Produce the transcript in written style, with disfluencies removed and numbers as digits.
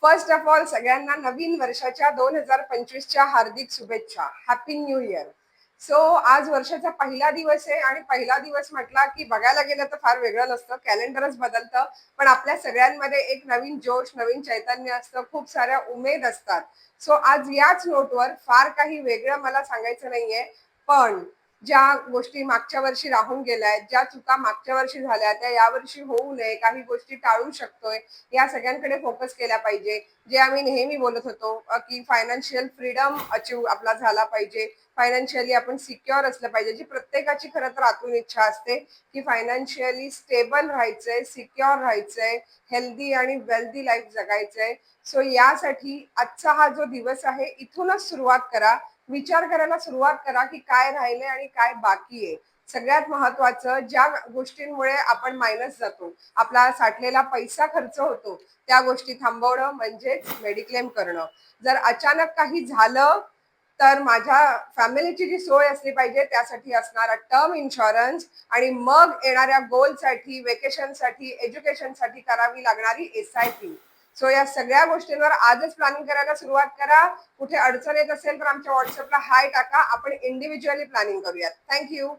First of all सगळ्यांना नवीन वर्षाच्या 2025च्या हार्दिक शुभेच्छा. Happy new year. सो आज वर्षाचा पहिला दिवस आहे आणि पहिला दिवस म्हटला की बघायला गेलं तर फार वेगळं नसतं, कॅलेंडरच बदलतं, पण आपल्या सगळ्यांमध्ये एक नवीन जोश, नवीन चैतन्य असतं, खूप साऱ्या उमेद असतात. सो आज याच नोटवर फार काही वेगळं मला सांगायचं नाहीये, पण ज्या गोष्टी मागच्या वर्षी राहून गेल्या आहेत, ज्या चुका मागच्या वर्षी झाल्या त्या यावर्षी होऊ नये, काही गोष्टी टाळू शकतोय, या सगळ्यांकडे फोकस केला पाहिजे. जे आम्ही नेहमी बोलत होतो की फायनान्शियल फ्रीडम अचीव आपला झाला पाहिजे, फायनान्शियली आपण सिक्युअर असलं पाहिजे, जी प्रत्येकाची खरं तर आतून इच्छा असते की फायनान्शियली स्टेबल राहायचंय, सिक्युअर राहायचंय, हेल्दी आणि वेल्दी लाईफ जगायचंय. सो यासाठी आजचा हा जो दिवस आहे इथूनच सुरुवात करा, विचार करायला सुरुवात करा की काय राहिले आणि काय बाकी आहे. सगळ्यात महत्वाचं, ज्या गोष्टींमुळे आपण मायनस जातो, आपला साठलेला पैसा खर्च होतो, त्या गोष्टी थांबवणं म्हणजेच मेडिक्लेम करणं. जर अचानक काही झालं तर माझ्या फॅमिलीची जी सोय असली पाहिजे त्यासाठी असणारा टर्म इन्शुरन्स आणि मग येणाऱ्या गोलसाठी, वेकेशनसाठी, एज्युकेशनसाठी करावी लागणारी SIP. सो या सगळ्या गोष्टींवर आजच प्लॅनिंग करायला सुरुवात करा. कुठे अडचण येत असेल तर आमच्या व्हॉट्सअपला हाय टाका, आपण इंडिव्हिज्युअली प्लॅनिंग करूयात. थँक्यू.